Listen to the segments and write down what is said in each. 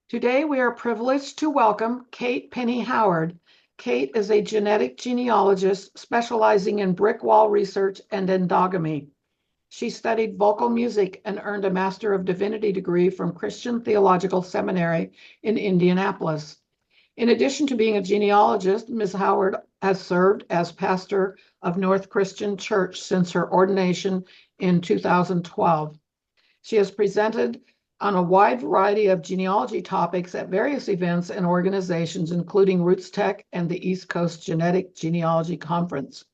Today, we are privileged to welcome Kate Penney Howard. Kate is a genetic genealogist specializing in brick wall research and endogamy. She studied vocal music and earned a Master of Divinity degree from Christian Theological Seminary in Indianapolis. In addition to being a genealogist, Ms. Howard has served as pastor of North Christian Church since her ordination in 2012. She has presented on a wide variety of genealogy topics at various events and organizations, including Roots Tech and the East Coast Genetic Genealogy Conference.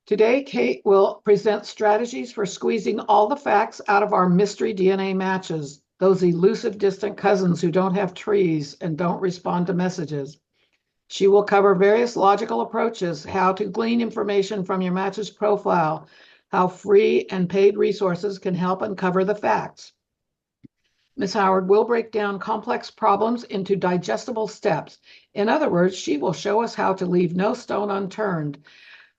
Today, Kate will present strategies for squeezing all the facts out of our mystery DNA matches, those elusive distant cousins who don't have trees and don't respond to messages. She will cover various logical approaches, how to glean information from your match's profile, how free and paid resources can help uncover the facts. Ms. Howard will break down complex problems into digestible steps. In other words, she will show us how to leave no stone unturned.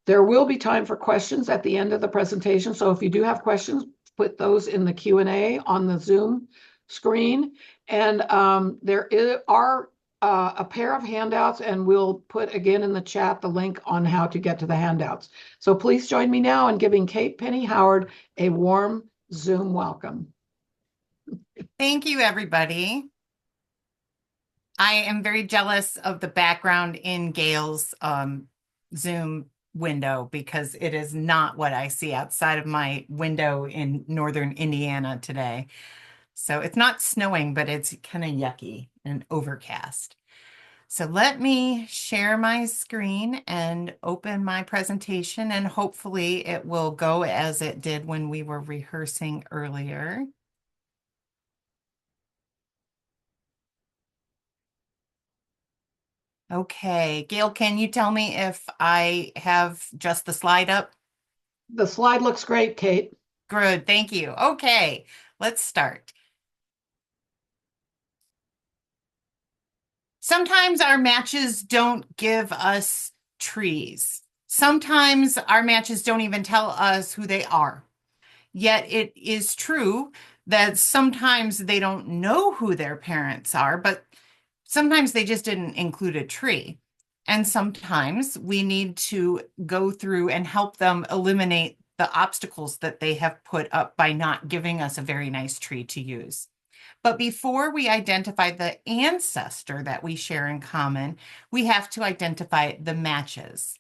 There will be time for questions at the end of the presentation, so if you do have questions, put those in the Q&A on the Zoom screen. And there are a pair of handouts, and we'll put again in the chat the link on how to get to the handouts. So please join me now in giving Kate Penney Howard a warm Zoom welcome. Thank you, everybody. I am very jealous of the background in Gail's Zoom window because it is not what I see outside of my window in northern Indiana today. So it's not snowing, but it's kind of yucky and overcast. So let me share my screen and open my presentation, and hopefully it will go as it did when we were rehearsing earlier. Okay, Gail, can you tell me if I have just the slide up? The slide looks great, Kate. Good, thank you. Okay, let's start. Sometimes our matches don't give us trees. Sometimes our matches don't even tell us who they are. Yet it is true that sometimes they don't know who their parents are, but sometimes they just didn't include a tree. And sometimes we need to go through and help them eliminate the obstacles that they have put up by not giving us a very nice tree to use. But before we identify the ancestor that we share in common, we have to identify the matches.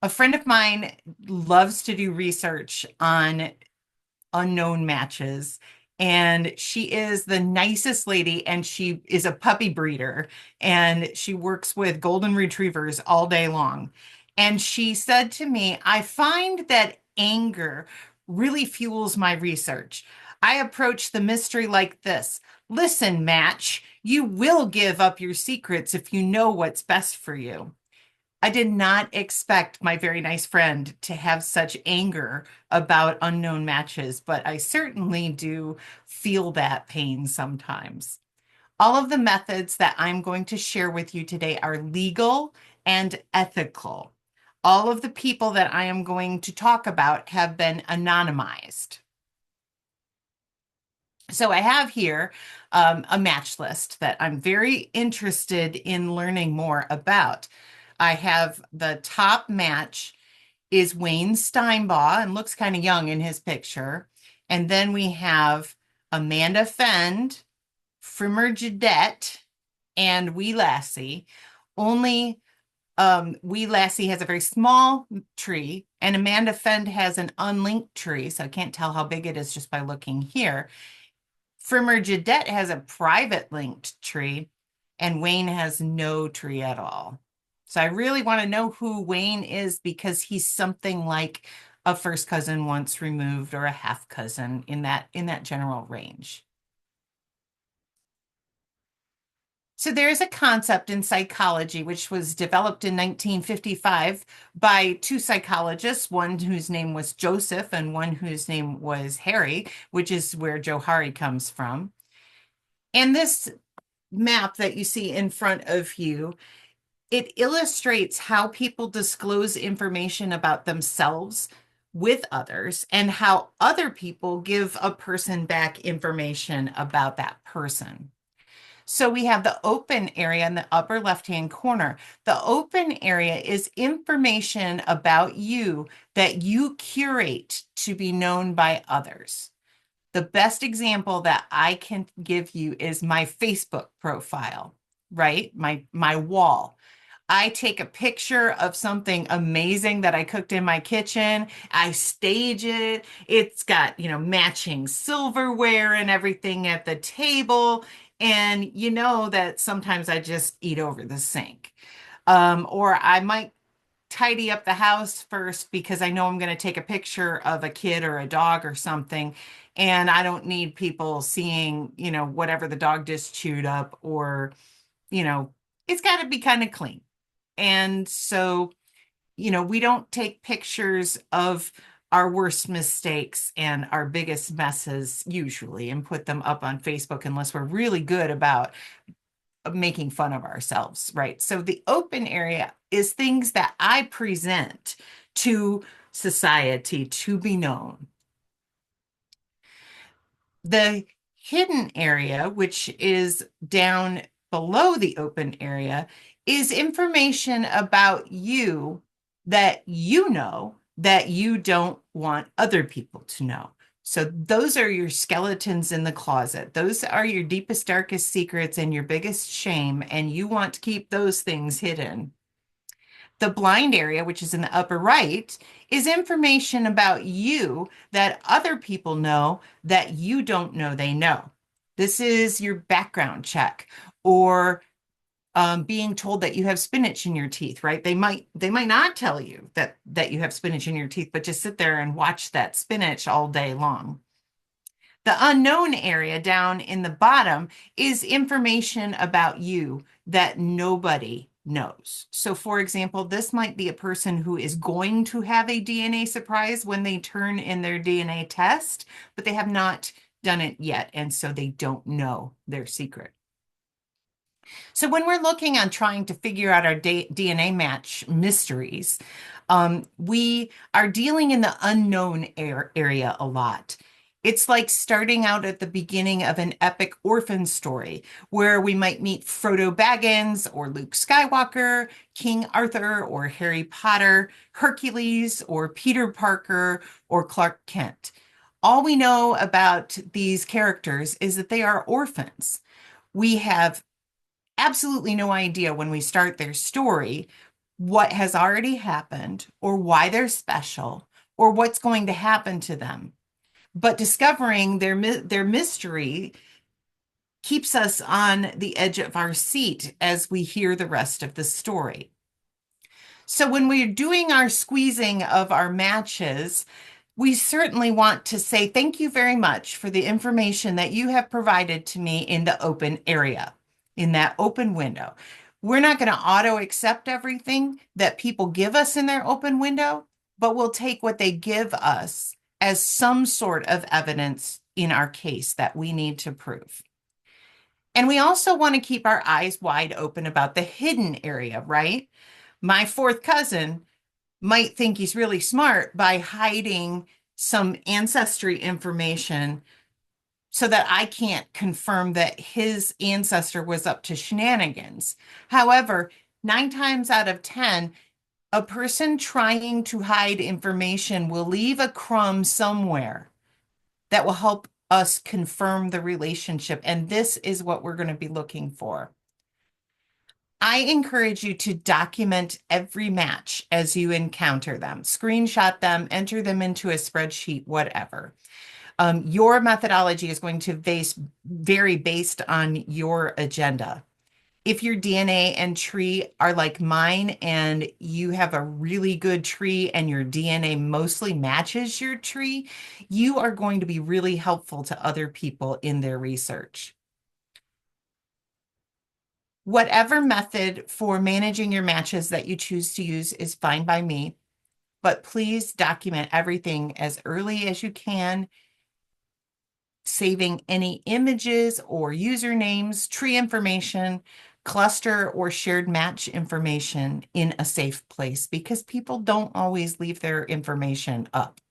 A friend of mine loves to do research on unknown matches, and she is the nicest lady, and she is a puppy breeder, and she works with golden retrievers all day long. And she said to me, I find that anger really fuels my research. I approach the mystery like this. Listen, match, you will give up your secrets if you know what's best for you. I did not expect my very nice friend to have such anger about unknown matches, but I certainly do feel that pain sometimes. All of the methods that I'm going to share with you today are legal and ethical. All of the people that I am going to talk about have been anonymized. So I have here a match list that I'm very interested in learning more about. I have the top match is Wayne Steinbaugh, and looks kind of young in his picture. And then we have Amanda Fend, Frimmer Jadette, and Wee Lassie. Only Wee Lassie has a very small tree, and Amanda Fend has an unlinked tree, so I can't tell how big it is just by looking here. Frimmer Jadette has a private linked tree, and Wayne has no tree at all. So I really want to know who Wayne is because he's something like a first cousin once removed or a half cousin in that general range. So there's a concept in psychology which was developed in 1955 by two psychologists, one whose name was Joseph and one whose name was Harry, which is where Johari comes from. And this map that you see in front of you, it illustrates how people disclose information about themselves with others and how other people give a person back information about that person. So we have the open area in the upper left-hand corner. The open area is information about you that you curate to be known by others. The best example that I can give you is my Facebook profile, right? My wall. I take a picture of something amazing that I cooked in my kitchen. I stage it. It's got, matching silverware and everything at the table. And you know that sometimes I just eat over the sink. Or I might tidy up the house first because I know I'm going to take a picture of a kid or a dog or something. And I don't need people seeing, whatever the dog just chewed up or, you know, it's got to be kind of clean. And so, we don't take pictures of our worst mistakes and our biggest messes usually and put them up on Facebook unless we're really good about making fun of ourselves, right? So the open area is things that I present to society to be known. The hidden area, which is down below the open area, is information about you that you don't want other people to know. So those are your skeletons in the closet. Those are your deepest, darkest secrets and your biggest shame, and you want to keep those things hidden. The blind area, which is in the upper right, is information about you that other people know that you don't know they know. This is your background check or being told that you have spinach in your teeth, right? They might not tell you that you have spinach in your teeth, but just sit there and watch that spinach all day long. The unknown area down in the bottom is information about you that nobody knows. So, for example, this might be a person who is going to have a DNA surprise when they turn in their DNA test, but they have not done it yet. And so they don't know their secret. So when we're looking on trying to figure out our DNA match mysteries, we are dealing in the unknown area a lot. It's like starting out at the beginning of an epic orphan story where we might meet Frodo Baggins or Luke Skywalker, King Arthur or Harry Potter, Hercules or Peter Parker or Clark Kent. All we know about these characters is that they are orphans. We have absolutely no idea when we start their story what has already happened or why they're special or what's going to happen to them. But discovering their mystery keeps us on the edge of our seat as we hear the rest of the story. So when we're doing our squeezing of our matches, we certainly want to say thank you very much for the information that you have provided to me in the open area, in that open window. We're not going to auto accept everything that people give us in their open window, but we'll take what they give us as some sort of evidence in our case that we need to prove. And we also want to keep our eyes wide open about the hidden area, right? My fourth cousin might think he's really smart by hiding some ancestry information so that I can't confirm that his ancestor was up to shenanigans. However, 9 times out of 10, a person trying to hide information will leave a crumb somewhere that will help us confirm the relationship. And this is what we're going to be looking for. I encourage you to document every match as you encounter them, screenshot them, enter them into a spreadsheet, whatever. Your methodology is going to vary based on your agenda. If your DNA and tree are like mine and you have a really good tree and your DNA mostly matches your tree, you are going to be really helpful to other people in their research. Whatever method for managing your matches that you choose to use is fine by me, but please document everything as early as you can, saving any images or usernames, tree information, cluster or shared match information in a safe place because people don't always leave their information up.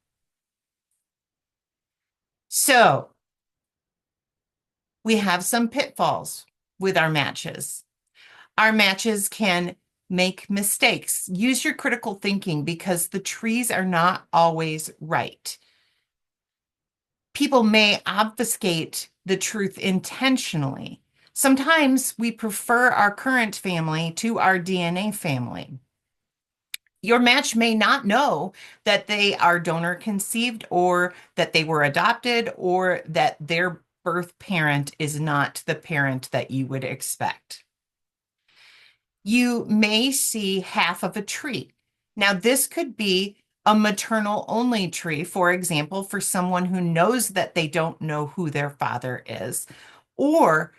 So we have some pitfalls. with our matches. Our matches can make mistakes. Use your critical thinking because the trees are not always right. People may obfuscate the truth intentionally. Sometimes we prefer our current family to our DNA family. Your match may not know that they are donor conceived or that they were adopted or that their birth parent is not the parent that you would expect. You may see half of a tree. Now, this could be a maternal only tree, for example, for someone who knows that they don't know who their father is, or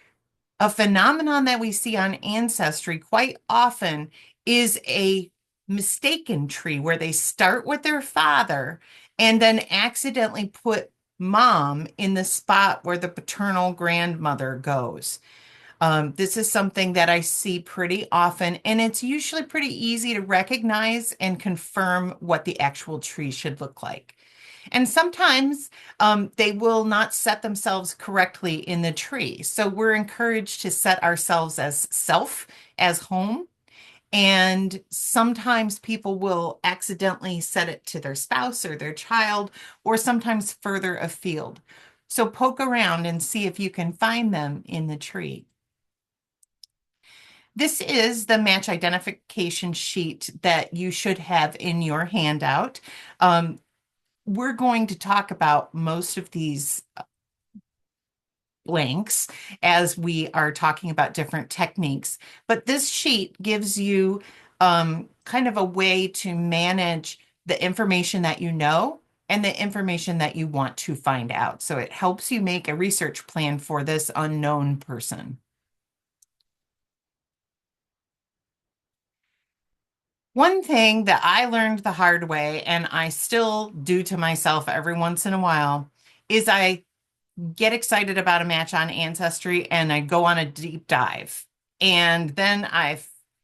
a phenomenon that we see on Ancestry quite often is a mistaken tree where they start with their father and then accidentally put mom in the spot where the paternal grandmother goes. This is something that I see pretty often, and it's usually pretty easy to recognize and confirm what the actual tree should look like. And sometimes they will not set themselves correctly in the tree. So we're encouraged to set ourselves as self, as home. And sometimes people will accidentally set it to their spouse or their child, or sometimes further afield. So poke around and see if you can find them in the tree. This is the match identification sheet that you should have in your handout. We're going to talk about most of these blanks as we are talking about different techniques, but this sheet gives you kind of a way to manage the information that you know and the information that you want to find out. So it helps you make a research plan for this unknown person. One thing that I learned the hard way, and I still do to myself every once in a while, is I get excited about a match on Ancestry and I go on a deep dive. And then I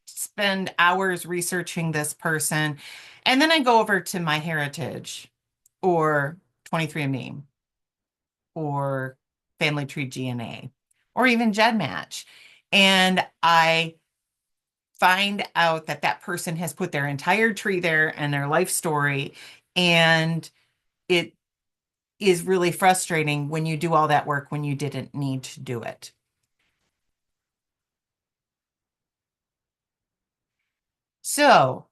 spend hours researching this person. And then I go over to MyHeritage or 23andMe or Family Tree GNA or even GEDmatch. And I find out that that person has put their entire tree there and their life story. And it is really frustrating when you do all that work when you didn't need to do it. So,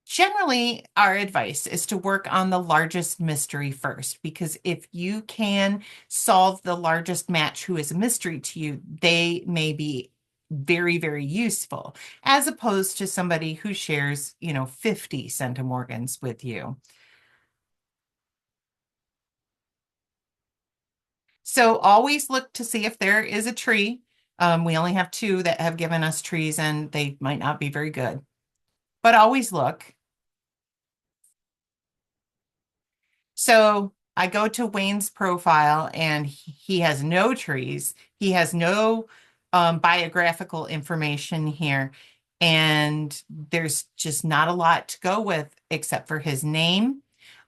generally, our advice is to work on the largest mystery first, because if you can solve the largest match who is a mystery to you, they may be very, very useful, as opposed to somebody who shares, 50 centimorgans with you. So always look to see if there is a tree. We only have two that have given us trees, and they might not be very good, but always look. So I go to Wayne's profile and he has no trees. He has no biographical information here. And there's just not a lot to go with except for his name,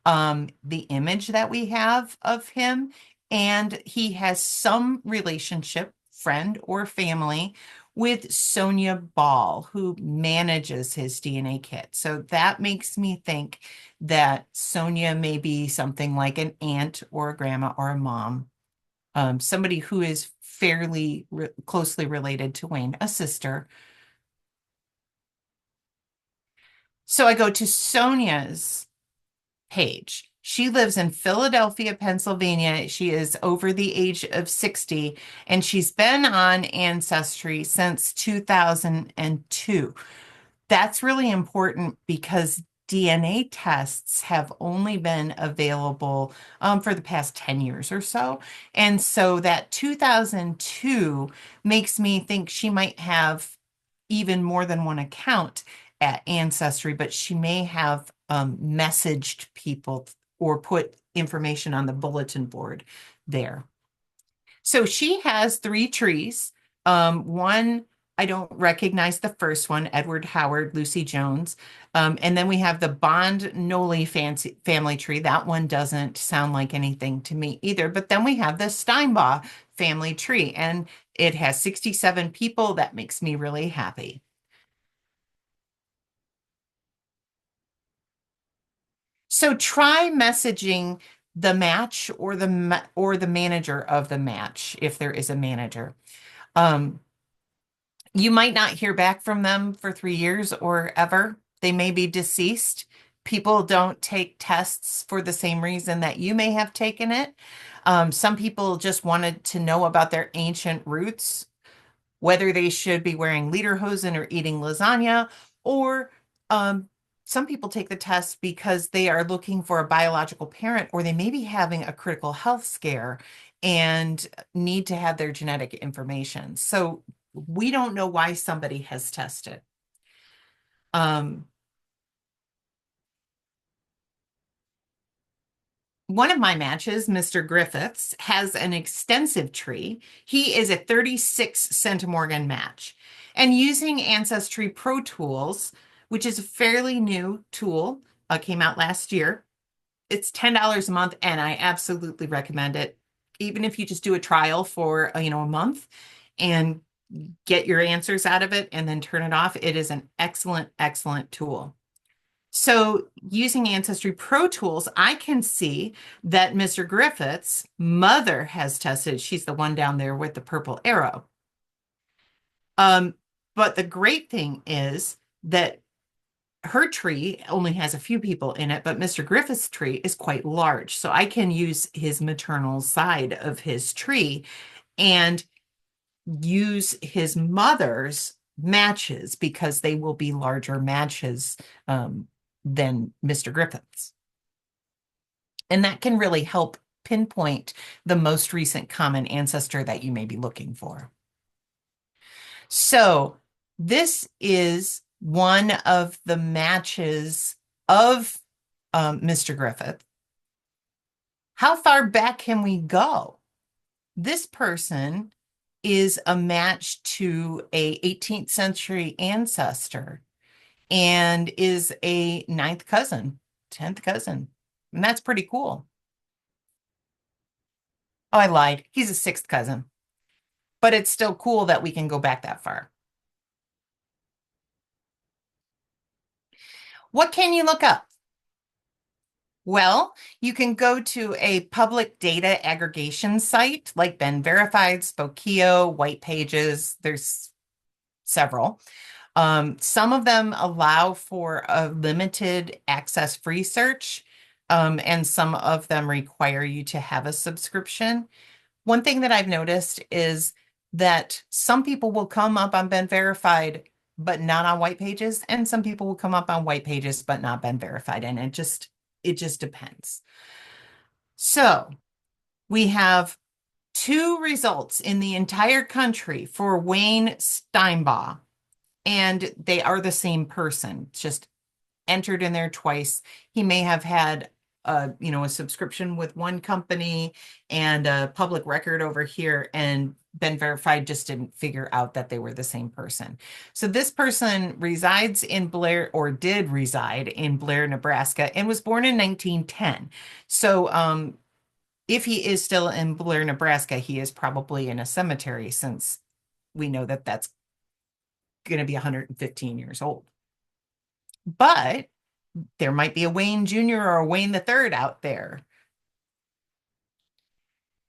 the image that we have of him, and he has some relationship, friend or family, with Sonia Ball, who manages his DNA kit. So that makes me think that Sonia may be something like an aunt or a grandma or a mom, somebody who is fairly closely related to Wayne, a sister. So I go to Sonia's page. She lives in Philadelphia, Pennsylvania. She is over the age of 60, and she's been on Ancestry since 2002. That's really important because DNA tests have only been available for the past 10 years or so. And so that 2002 makes me think she might have even more than one account at Ancestry, but she may have messaged people or put information on the bulletin board there. So she has three trees. One, I don't recognize the first one, Edward Howard, Lucy Jones. And then we have the Bond Noli family tree. That one doesn't sound like anything to me either. But then we have the Steinbaugh family tree. And It has 67 people. That makes me really happy. So try messaging the match or the manager of the match if there is a manager. Um, you might not hear back from them for 3 years or ever. They may be deceased. People don't take tests for the same reason that you may have taken it. Some people just wanted to know about their ancient roots, whether they should be wearing lederhosen or eating lasagna, or um, some people take the test because they are looking for a biological parent, or they may be having a critical health scare and need to have their genetic information. So we don't know why somebody has tested. Um, One of my matches, Mr. Griffiths, has an extensive tree. He is a 36 centimorgan match. And using Ancestry Pro Tools, which is a fairly new tool, came out last year. It's $10 a month, and I absolutely recommend it. Even if you just do a trial for, a month and get your answers out of it and then turn it off, it is an excellent, excellent tool. So using Ancestry Pro Tools, I can see that Mr. Griffith's mother has tested. She's the one down there with the purple arrow. But the great thing is that her tree only has a few people in it, but Mr. Griffith's tree is quite large. So I can use his maternal side of his tree and use his mother's matches because they will be larger matches than Mr. Griffith's. And that can really help pinpoint the most recent common ancestor that you may be looking for. So this is one of the matches of Mr. Griffith. How far back can we go? This person is a match to a 18th century ancestor and is a 9th cousin, 10th cousin. And that's pretty cool. Oh, I lied. He's a 6th cousin. But it's still cool that we can go back that far. What can you look up? Well, you can go to a public data aggregation site like Ben Verified, Spokeo, White Pages. There's several. Some of them allow for a limited access free search, and some of them require you to have a subscription. One thing that I've noticed is that some people will come up on Ben Verified, but not on White Pages, and some people will come up on White Pages, but not Ben Verified, and it just depends. So we have 2 results in the entire country for Wayne Steinbaugh, and they are the same person, just entered in there twice. He may have had a subscription with one company and a public record over here, and Ben Verified just didn't figure out that they were the same person. So this person resides in Blair, or did reside in Blair, Nebraska, and was born in 1910. So if he is still in Blair, Nebraska, he is probably in a cemetery, since we know that that's going to be 115 years old. But there might be a Wayne Jr. or a Wayne III out there.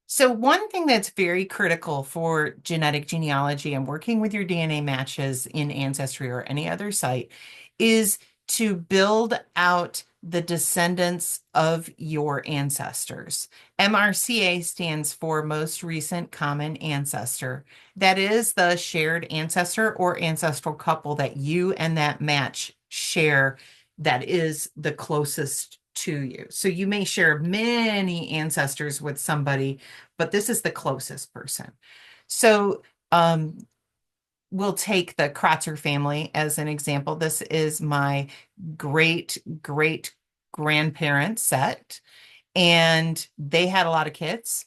So one thing that's very critical for genetic genealogy and working with your DNA matches in Ancestry or any other site is to build out the descendants of your ancestors. MRCA stands for Most Recent Common Ancestor. That is the shared ancestor or ancestral couple that you and that match share, that is the closest to you. So you may share many ancestors with somebody, but this is the closest person. So we'll take the Kratzer family as an example. This is my great great grandparents set, and they had a lot of kids.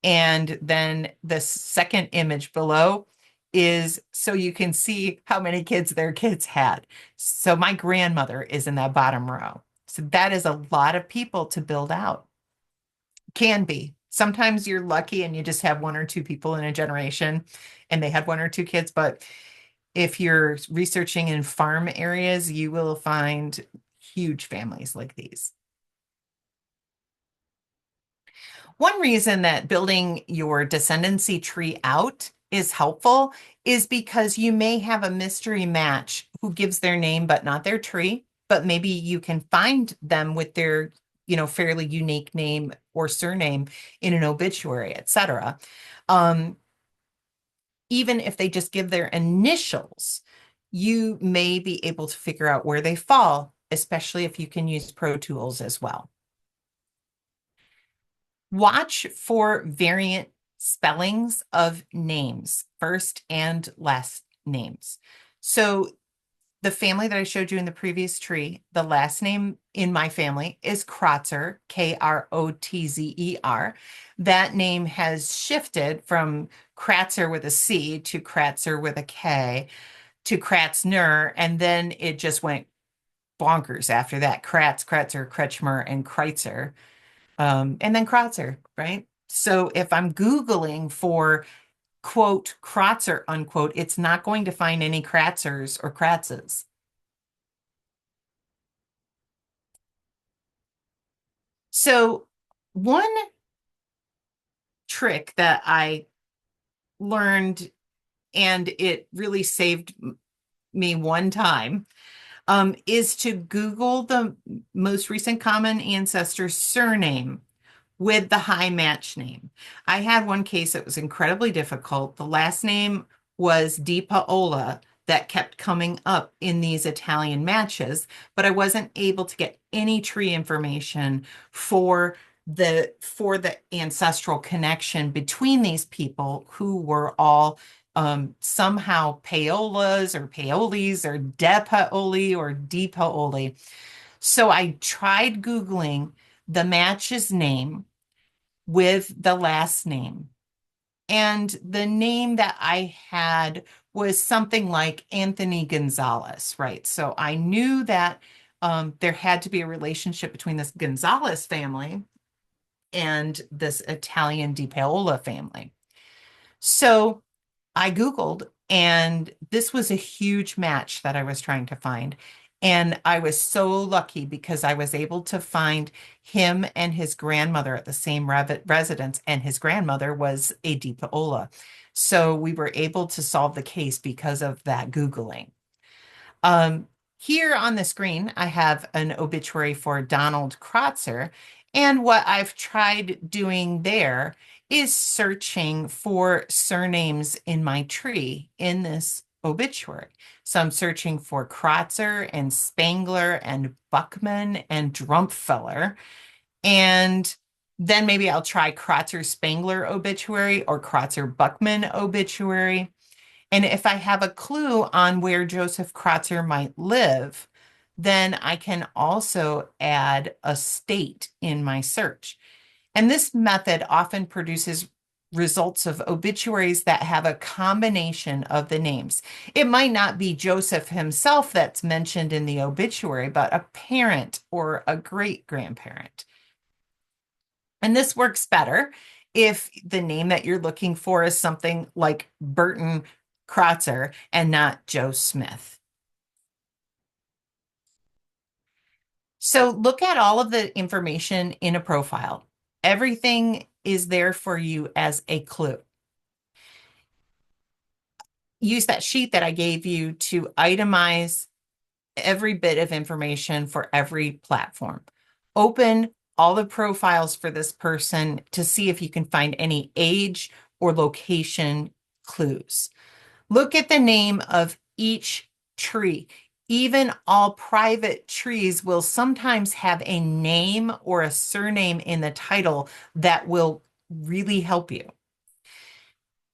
And then the second image below is so you can see how many kids their kids had. So my grandmother is in that bottom row. So that is a lot of people to build out. Can be. Sometimes you're lucky and you just have one or two people in a generation and they had one or two kids. But if you're researching in farm areas, you will find huge families like these. One reason that building your descendancy tree out is helpful is because you may have a mystery match who gives their name but not their tree, but maybe you can find them with their, fairly unique name or surname in an obituary, etc. Um, Even if they just give their initials, you may be able to figure out where they fall, especially if you can use Pro Tools as well. Watch for variant spellings of names, first and last names. So the family that I showed you in the previous tree, the last name in my family is Krotzer, Krotzer. That name has shifted from Kratzer with a C to Kratzer with a K to Kratzner, and then it just went bonkers after that. Kratzer, Kretschmer, and Kreitzer, and then Krotzer, right? So if I'm Googling for quote Krotzer, unquote, it's not going to find any Kratzers or Kratzes. So one trick that I learned, and it really saved me one time, is to Google the most recent common ancestor surname with the high match name. I had one case that was incredibly difficult. The last name was Di Paola that kept coming up in these Italian matches, but I wasn't able to get any tree information for the ancestral connection between these people who were all somehow Paolas or Paolis or De Paoli or Di Paoli. So I tried Googling the match's name with the last name. And the name that I had was something like Anthony Gonzalez, right? So I knew that there had to be a relationship between this Gonzalez family and this Italian Di Paola family. So I Googled, and this was a huge match that I was trying to find. And I was so lucky because I was able to find him and his grandmother at the same residence, and his grandmother was a Di Paola. So we were able to solve the case because of that Googling. Here on the screen, I have an obituary for Donald Krotzer. And what I've tried doing there is searching for surnames in my tree in this obituary. So I'm searching for Krotzer and Spangler and Buckman and Drumpfeller. And then maybe I'll try Krotzer Spangler obituary or Krotzer Buckman obituary. And if I have a clue on where Joseph Krotzer might live, then I can also add a state in my search. And this method often produces results of obituaries that have a combination of the names. It might not be Joseph himself that's mentioned in the obituary, but a parent or a great grandparent. And this works better if the name that you're looking for is something like Burton Krotzer and not Joe Smith. So look at all of the information in a profile. Everything is there for you as a clue. Use that sheet that I gave you to itemize every bit of information for every platform. Open all the profiles for this person to see if you can find any age or location clues. Look at the name of each tree. Even all private trees will sometimes have a name or a surname in the title that will really help you.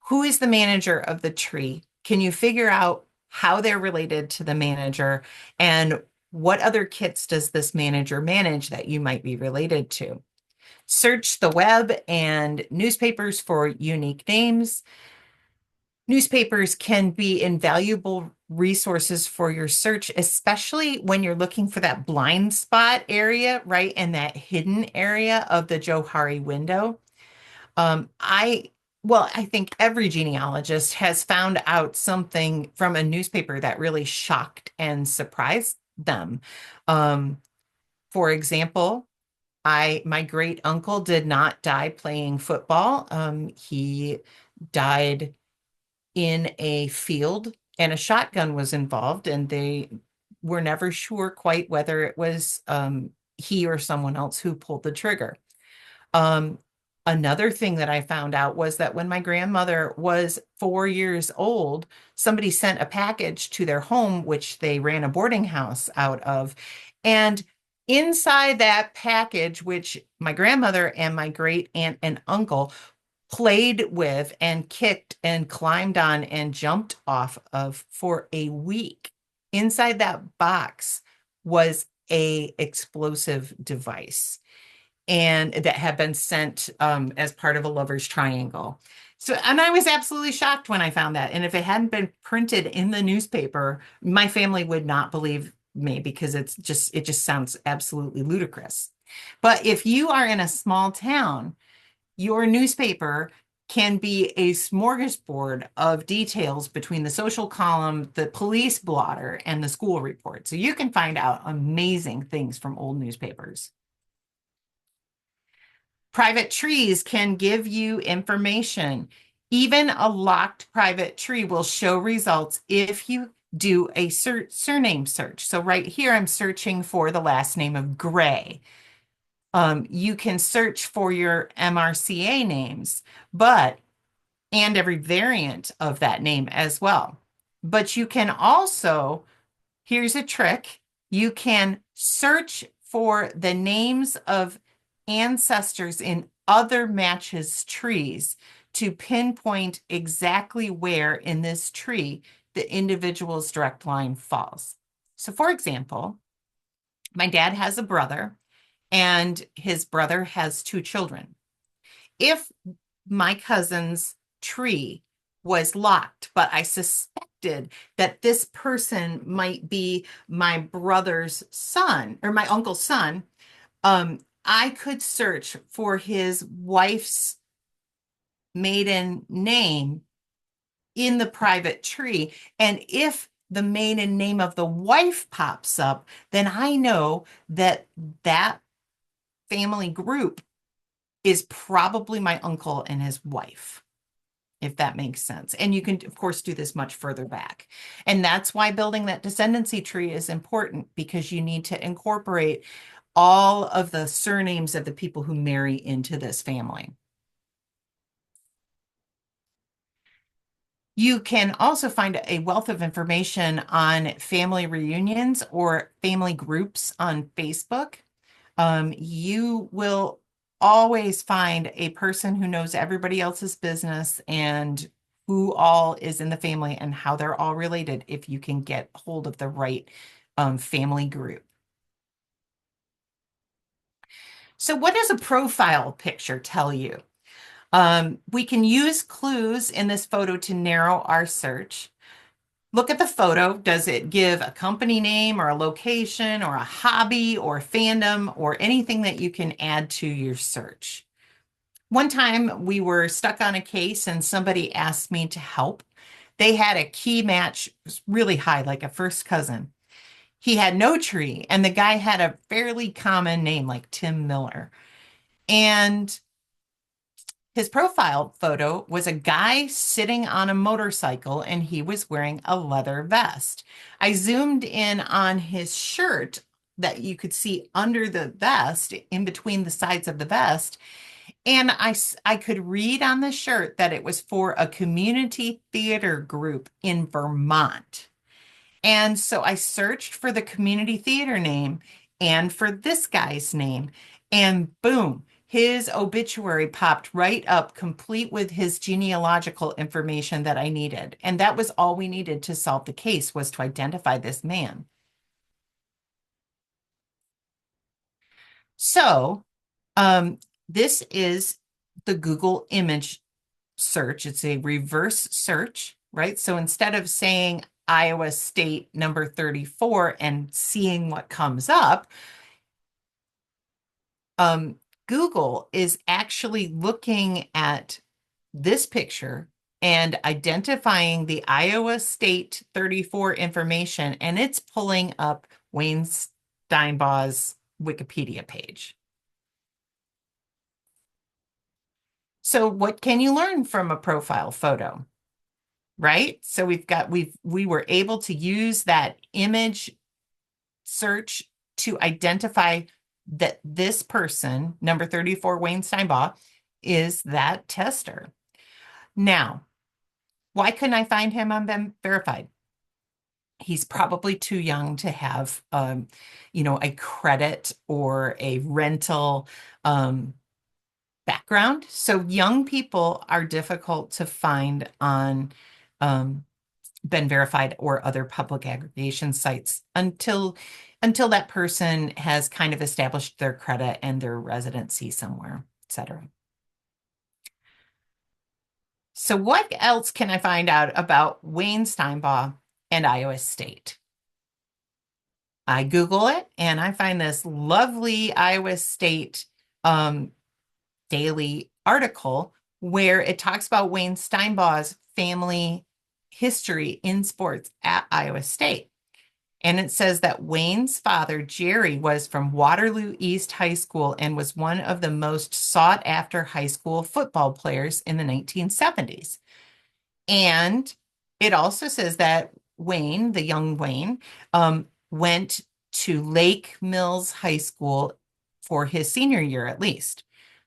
Who is the manager of the tree? Can you figure out how they're related to the manager, and what other kits does this manager manage that you might be related to? Search the web and newspapers for unique names. Newspapers can be invaluable resources for your search, especially when you're looking for that blind spot area, right? And that hidden area of the Johari window. I well, I think every genealogist has found out something from a newspaper that really shocked and surprised them. Um, for example, my great uncle did not die playing football. He died in a field and a shotgun was involved, and they were never sure quite whether it was he or someone else who pulled the trigger. Um, Another thing that I found out was that when my grandmother was 4 years old, somebody sent a package to their home, which they ran a boarding house out of. And inside that package, which my grandmother and my great aunt and uncle played with and kicked and climbed on and jumped off of for a week, inside that box was a explosive device and that had been sent as part of a lover's triangle. So, and I was absolutely shocked when I found that. And if it hadn't been printed in the newspaper, my family would not believe me because it just sounds absolutely ludicrous. But if you are in a small town, your newspaper can be a smorgasbord of details between the social column, the police blotter, and the school report. So you can find out amazing things from old newspapers. Private trees can give you information. Even a locked private tree will show results if you do a surname search. So right here, I'm searching for the last name of Gray. You can search for your MRCA names, but and every variant of that name as well. But you can also, here's a trick, you can search for the names of ancestors in other matches trees to pinpoint exactly where in this tree the individual's direct line falls. So, for example, my dad has a brother, and his brother has two children. If my cousin's tree was locked, but I suspected that this person might be my brother's son or my uncle's son, I could search for his wife's maiden name in the private tree. And if the maiden name of the wife pops up, then I know that that family group is probably my uncle and his wife, if that makes sense. And you can, of course, do this much further back. And that's why building that descendancy tree is important, because you need to incorporate all of the surnames of the people who marry into this family. You can also find a wealth of information on family reunions or family groups on Facebook. You will always find a person who knows everybody else's business and who all is in the family and how they're all related if you can get hold of the right family group. So what does a profile picture tell you? We can use clues in this photo to narrow our search. Look at the photo. Does it give a company name or a location or a hobby or fandom or anything that you can add to your search? One time we were stuck on a case and somebody asked me to help. They had a key match really high, like a first cousin. He had no tree, and the guy had a fairly common name like Tim Miller. And his profile photo was a guy sitting on a motorcycle and he was wearing a leather vest. I zoomed in on his shirt that you could see under the vest, in between the sides of the vest. And I could read on the shirt that it was for a community theater group in Vermont. And so I searched for the community theater name and for this guy's name, and boom, his obituary popped right up, complete with his genealogical information that I needed. And that was all we needed to solve the case, was to identify this man. So, this is the Google image search. It's a reverse search, right? So instead of saying Iowa State number 34 and seeing what comes up, Google is actually looking at this picture and identifying the Iowa State 34 information, and it's pulling up Wayne Steinbaugh's Wikipedia page. So what can you learn from a profile photo? Right? So we were able to use that image search to identify that this person, number 34, Wayne Steinbaugh, is that tester. Now, why couldn't I find him on Ben Verified? He's probably too young to have, a credit or a rental background. So young people are difficult to find on been verified or other public aggregation sites until that person has kind of established their credit and their residency somewhere, etc. So what else can I find out about Wayne Steinbaugh and Iowa State? I Google it and I find this lovely Iowa State daily article where it talks about Wayne Steinbaugh's family history in sports at Iowa State. And it says that Wayne's father, Jerry, was from Waterloo East High School and was one of the most sought after high school football players in the 1970s. And it also says that Wayne, the young Wayne, went to Lake Mills High School for his senior year at least.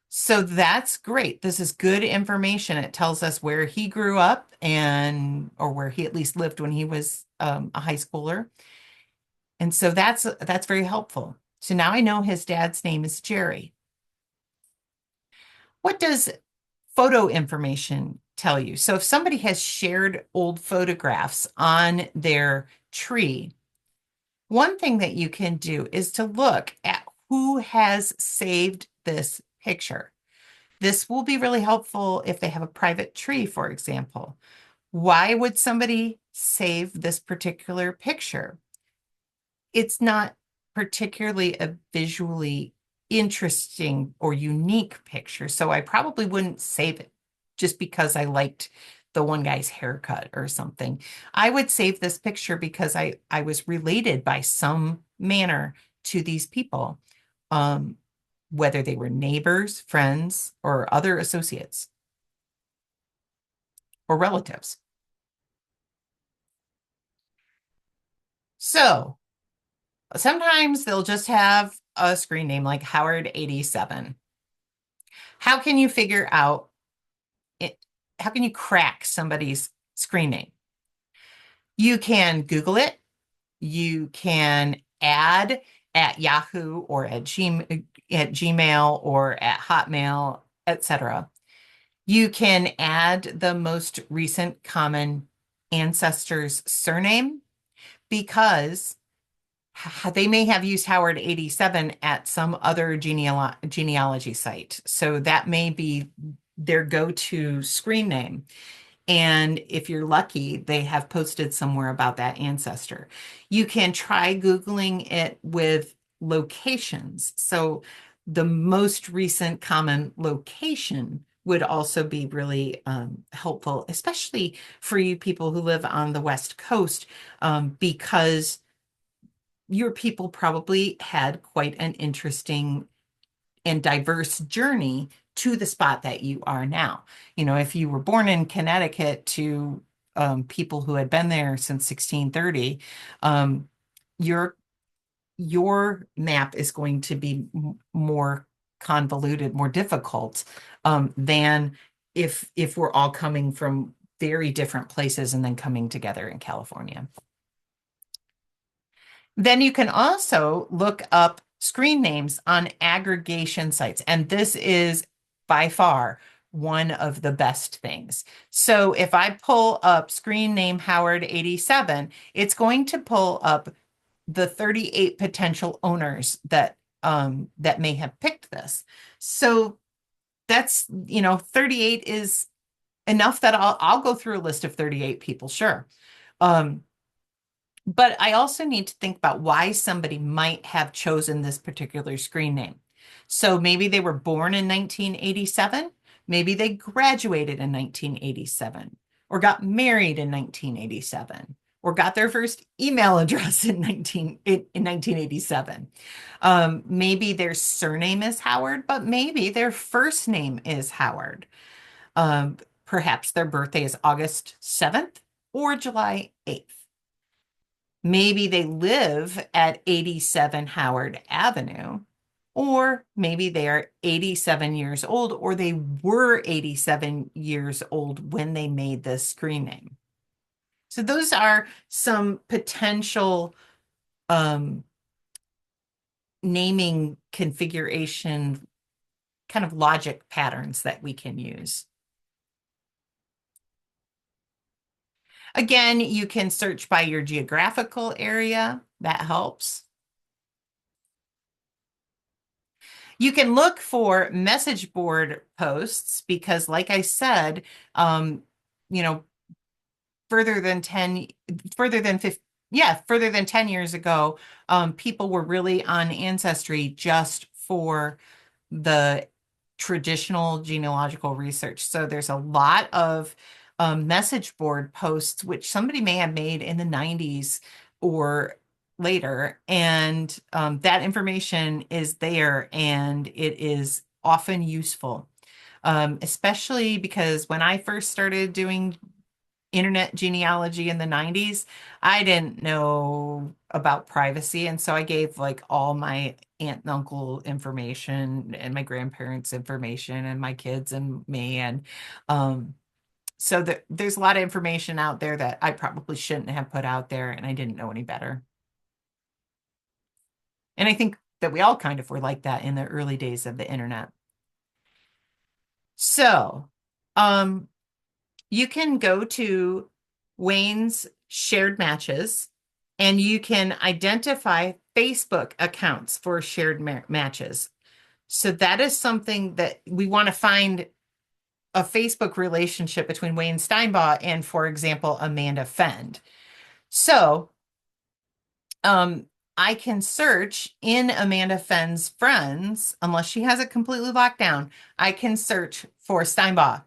So that's great. This is good information. It tells us where he grew up or where he at least lived when he was a high schooler. And so that's very helpful. So now I know his dad's name is Jerry. What does photo information tell you? So if somebody has shared old photographs on their tree, one thing that you can do is to look at who has saved this picture. This will be really helpful if they have a private tree, for example. Why would somebody save this particular picture? It's not particularly a visually interesting or unique picture, so I probably wouldn't save it just because I liked the one guy's haircut or something. I would save this picture because I was related by some manner to these people, whether they were neighbors, friends, or other associates or relatives. So sometimes they'll just have a screen name like Howard 87. How can you figure out it? How can you crack somebody's screen name? You can Google it. You can add at Yahoo or at Gmail or at Hotmail, etc. You can add the most recent common ancestor's surname because they may have used Howard 87 at some other genealogy site. So that may be their go-to screen name. And if you're lucky, they have posted somewhere about that ancestor. You can try Googling it with locations. So the most recent common location would also be really helpful, especially for you people who live on the West Coast, because your people probably had quite an interesting and diverse journey to the spot that you are now. If you were born in Connecticut to people who had been there since 1630, your map is going to be more convoluted, more difficult than if we're all coming from very different places and then coming together in California. Then you can also look up screen names on aggregation sites. And this is by far one of the best things. So if I pull up screen name Howard 87, it's going to pull up the 38 potential owners that may have picked this. So that's, 38 is enough that I'll go through a list of 38 people, sure. But I also need to think about why somebody might have chosen this particular screen name. So maybe they were born in 1987. Maybe they graduated in 1987 or got married in 1987 or got their first email address in 1987. Maybe their surname is Howard, but maybe their first name is Howard. Perhaps their birthday is August 7th or July 8th. Maybe they live at 87 Howard Avenue, or maybe they are 87 years old, or they were 87 years old when they made the screen name. So those are some potential naming configuration kind of logic patterns that we can use. Again, you can search by your geographical area. That helps. You can look for message board posts because, like I said, you know, further than 10, further than 50, yeah, further than 10 years ago, people were really on Ancestry just for the traditional genealogical research. So there's a lot of message board posts, which somebody may have made in the 90s or later. And that information is there and it is often useful, especially because when I first started doing internet genealogy in the 90s, I didn't know about privacy. And so I gave like all my aunt and uncle information and my grandparents' information and my kids and me. And so there's a lot of information out there that I probably shouldn't have put out there, and I didn't know any better. And I think that we all kind of were like that in the early days of the internet. So, you can go to Wayne's shared matches and you can identify Facebook accounts for shared matches. So that is something that we want to find a Facebook relationship between Wayne Steinbaugh and, for example, Amanda Fend. So I can search in Amanda Fend's friends, unless she has it completely locked down. I can search for Steinbaugh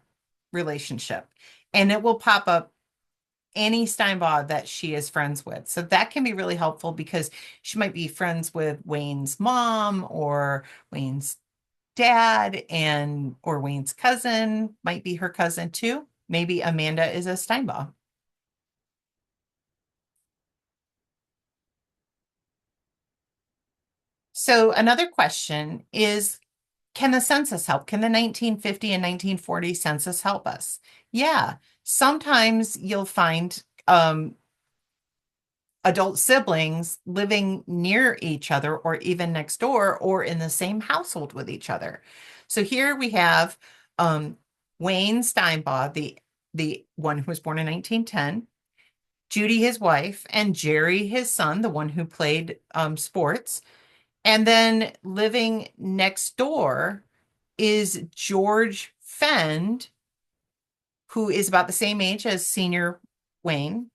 relationship and it will pop up any Steinbaugh that she is friends with. So that can be really helpful because she might be friends with Wayne's mom or Wayne's dad or Wayne's cousin might be her cousin too. Maybe Amanda is a Steinbaugh. So another question is, can the census help? Can the 1950 and 1940 census help us? Yeah, sometimes you'll find adult siblings living near each other or even next door or in the same household with each other. So here we have Wayne Steinbaugh, the one who was born in 1910, Judy, his wife, and Jerry, his son, the one who played sports. And then living next door is George Fend, who is about the same age as senior Wayne.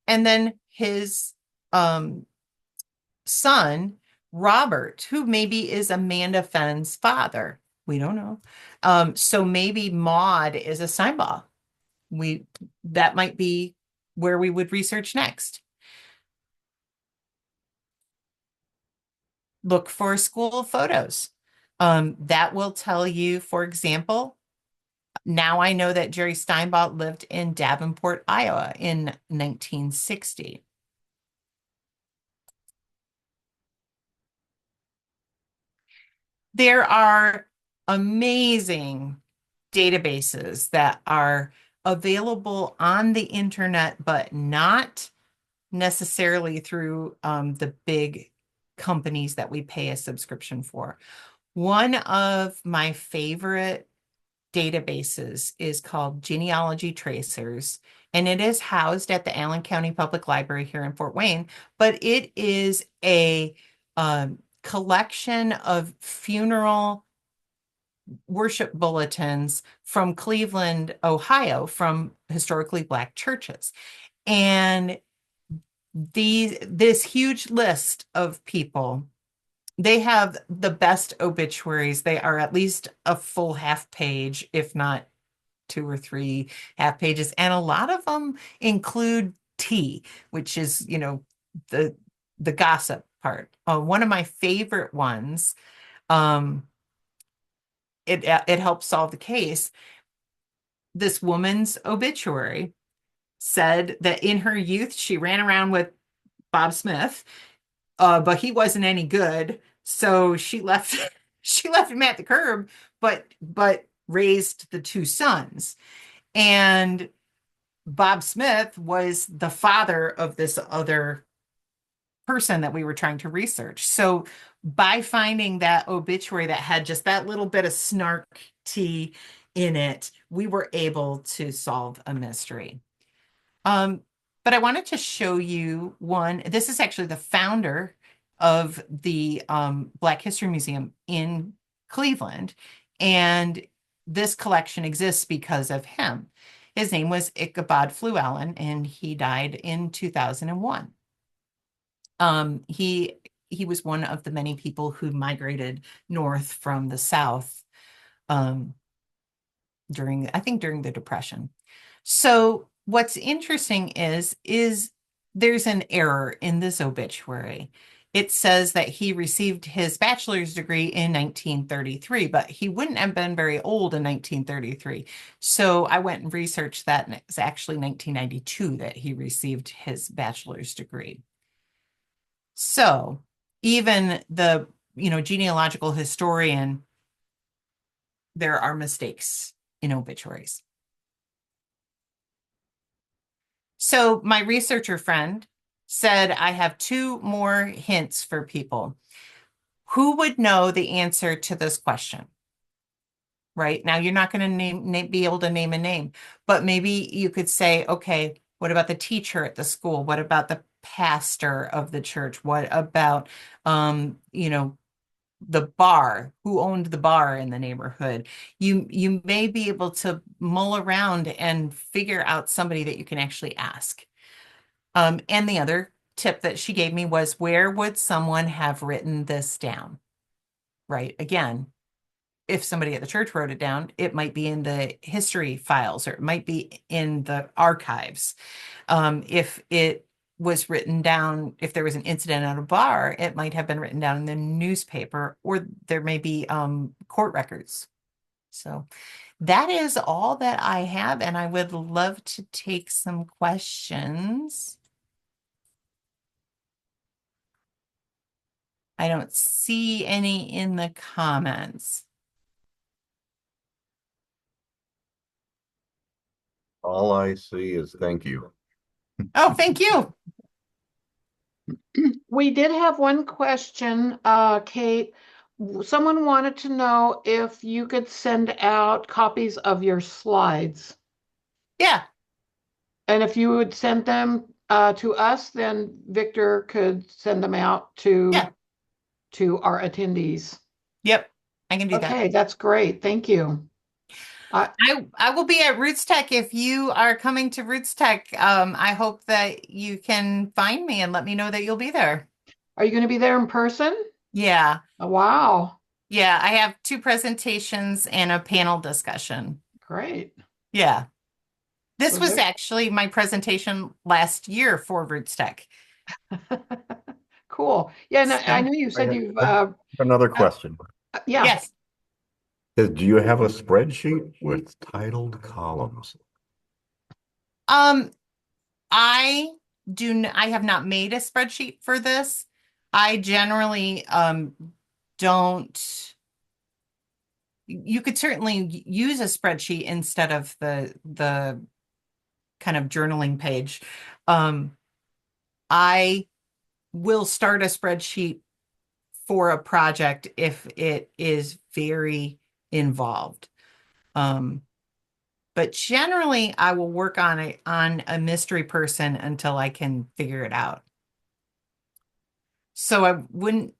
And then his son, Robert, who maybe is Amanda Fenn's father. We don't know. So maybe Maud is a Steinbaugh. That might be where we would research next. Look for school photos. That will tell you, for example, now I know that Jerry Steinbaugh lived in Davenport, Iowa in 1960. There are amazing databases that are available on the internet, but not necessarily through the big companies that we pay a subscription for. One of my favorite databases is called Genealogy Tracers, and it is housed at the Allen County Public Library here in Fort Wayne, but it is a collection of funeral worship bulletins from Cleveland, Ohio, from historically Black churches. And this huge list of people They have the best obituaries. They are at least a full half page, if not two or three half pages. And a lot of them include tea, which is, the the gossip part. One of my favorite ones, um, it helps solve the case. This woman's obituary said that in her youth she ran around with Bob Smith, but he wasn't any good, so she left she left him at the curb, but raised the two sons. And Bob Smith was the father of this other person that we were trying to research. So by finding that obituary that had just that little bit of snark tea in it, we were able to solve a mystery. Um, but I wanted to show you one. This is actually the founder of the Black History Museum in Cleveland, and this collection exists because of him. His name was Ichabod Flewellen, and he died in 2001. He was one of the many people who migrated north from the South um, during the Depression. So what's interesting is there's an error in this obituary. It says that he received his bachelor's degree in 1933, but he wouldn't have been very old in 1933. So I went and researched that, and it's actually 1992 that he received his bachelor's degree. So even the, genealogical historian, there are mistakes in obituaries. So my researcher friend said, I have two more hints for people. Who would know the answer to this question? Right now, you're not going to be able to name a name, but maybe you could say, okay, what about the teacher at the school? What about the pastor of the church? What about, the bar? Who owned the bar in the neighborhood? You may be able to mull around and figure out somebody that you can actually ask. And the other tip that she gave me was, where would someone have written this down? Right. Again, if somebody at the church wrote it down, it might be in the history files or it might be in the archives. If it was written down, if there was an incident at a bar, it might have been written down in the newspaper, or there may be court records. So that is all that I have, and I would love to take some questions. I don't see any in the comments. All I see is thank you. Oh, thank you. We did have one question, Kate. Someone wanted to know if you could send out copies of your slides. Yeah, And if you would send them to us, then Victor could send them out yeah, to our attendees. yep. I can do that. Okay, that's great. Thank you. I will be at Roots Tech if you are coming to Roots Tech. I hope that you can find me and let me know that you'll be there. Are you going to be there in person? Yeah. Oh, wow, Yeah, I have two presentations and a panel discussion. great. Yeah. This So was actually my presentation last year for Roots Tech. cool. Yeah, and I So, know you said you've Another question. yeah. yes. Do you have a spreadsheet with titled columns? Um, I have not made a spreadsheet for this. I generally don't. You could certainly use a spreadsheet instead of the kind of journaling page. I will start a spreadsheet for a project if it is very involved. But generally I will work on a mystery person until I can figure it out. So I wouldn't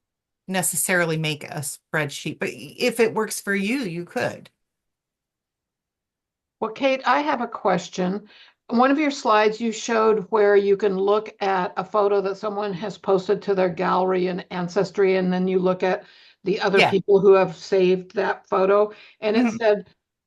necessarily make a spreadsheet, but if it works for you, you could. Well, Kate, I have a question. one of your slides, you showed where you can look at a photo that someone has posted to their gallery in Ancestry, and then you look at the other Yeah. people who have saved that photo. And it Mhm. said